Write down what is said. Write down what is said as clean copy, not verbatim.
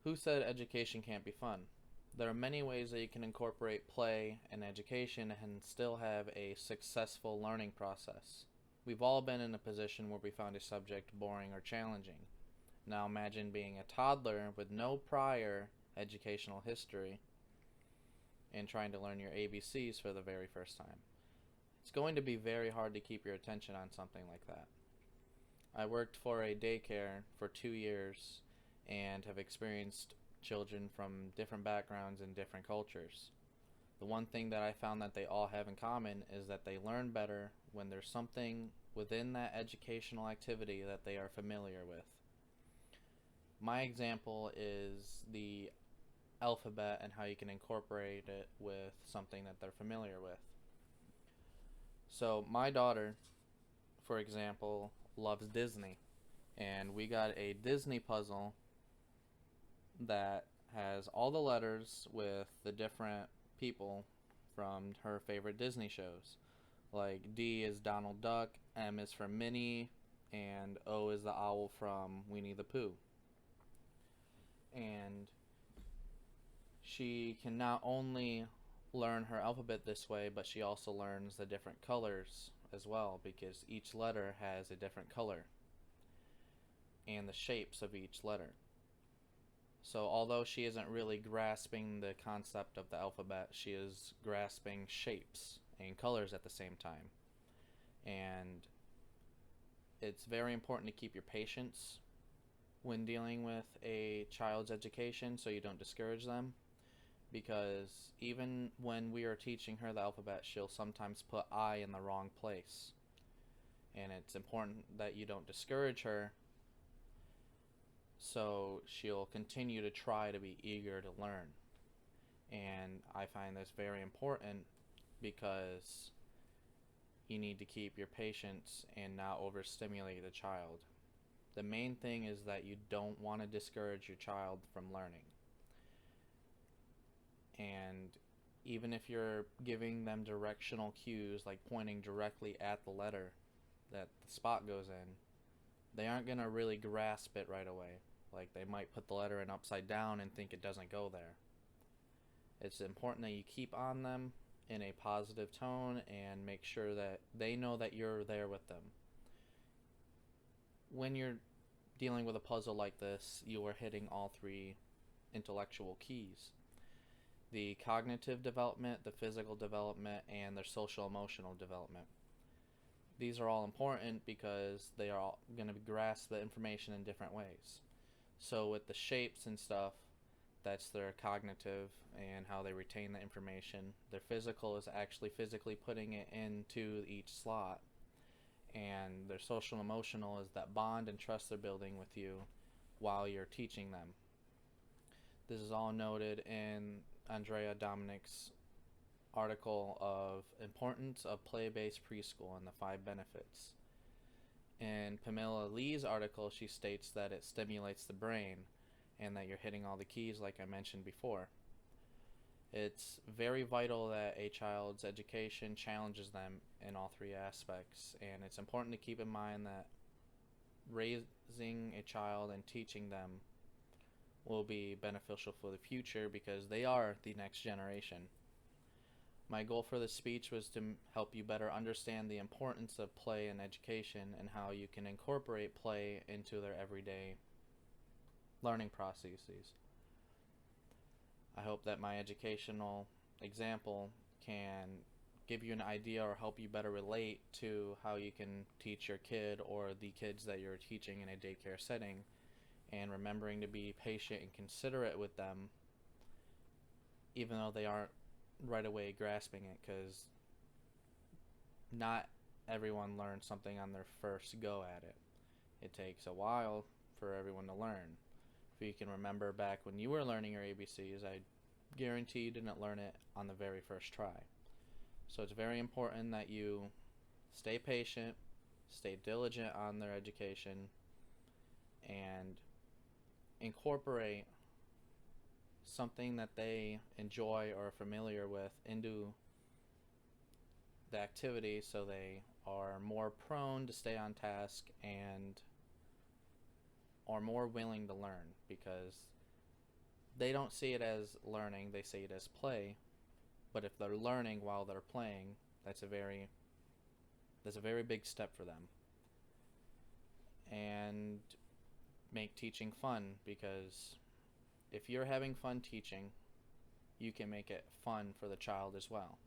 Who said education can't be fun? There are many ways that you can incorporate play and education and still have a successful learning process. We've all been in a position where we found a subject boring or challenging. Now imagine being a toddler with no prior educational history and trying to learn your ABCs for the very first time. It's going to be very hard to keep your attention on something like that. I worked for a daycare for 2 years and have experienced children from different backgrounds and different cultures. The one thing that I found that they all have in common is that they learn better when there's something within that educational activity that they are familiar with. My example is the alphabet and how you can incorporate it with something that they're familiar with. So, my daughter, for example, loves Disney, and we got a Disney puzzle that has all the letters with the different people from her favorite Disney shows. Like D is Donald Duck, M is for Minnie, and O is the owl from Winnie the Pooh. And she can not only learn her alphabet this way, but she also learns the different colors as well, because each letter has a different color and the shapes of each letter. So although she isn't really grasping the concept of the alphabet, she is grasping shapes and colors at the same time. And it's very important to keep your patience when dealing with a child's education so you don't discourage them, because even when we are teaching her the alphabet, she'll sometimes put I in the wrong place. And it's important that you don't discourage her, so she'll continue to try to be eager to learn. And I find this very important because you need to keep your patience and not overstimulate the child. The main thing is that you don't want to discourage your child from learning. And even if you're giving them directional cues, like pointing directly at the letter that the spot goes in, they aren't going to really grasp it right away. Like, they might put the letter in upside down and think it doesn't go there. It's important that you keep on them in a positive tone and make sure that they know that you're there with them. When you're dealing with a puzzle like this, you are hitting all three intellectual keys: the cognitive development, the physical development, and their social emotional development. These are all important because they are all going to grasp the information in different ways. So with the shapes and stuff, that's their cognitive and how they retain the information. Their physical is actually physically putting it into each slot. And their social and emotional is that bond and trust they're building with you while you're teaching them. This is all noted in Andrea Dominik's article of importance of play-based preschool and the 5 benefits. In Pamela Lee's article, she states that it stimulates the brain and that you're hitting all the keys like I mentioned before. It's very vital that a child's education challenges them in all 3 aspects, and it's important to keep in mind that raising a child and teaching them will be beneficial for the future because they are the next generation. My goal for this speech was to help you better understand the importance of play in education and how you can incorporate play into their everyday learning processes. I hope that my educational example can give you an idea or help you better relate to how you can teach your kid or the kids that you're teaching in a daycare setting, and remembering to be patient and considerate with them even though they aren't right away grasping it, because not everyone learns something on their first go at it. It takes a while for everyone to learn. If you can remember back when you were learning your ABCs, I guarantee you didn't learn it on the very first try. So it's very important that you stay patient, stay diligent on their education, and incorporate something that they enjoy or are familiar with into the activity so they are more prone to stay on task and are more willing to learn, because they don't see it as learning, they see it as play. But if they're learning while they're playing, that's a very big step for them. And make teaching fun, because if you're having fun teaching, you can make it fun for the child as well.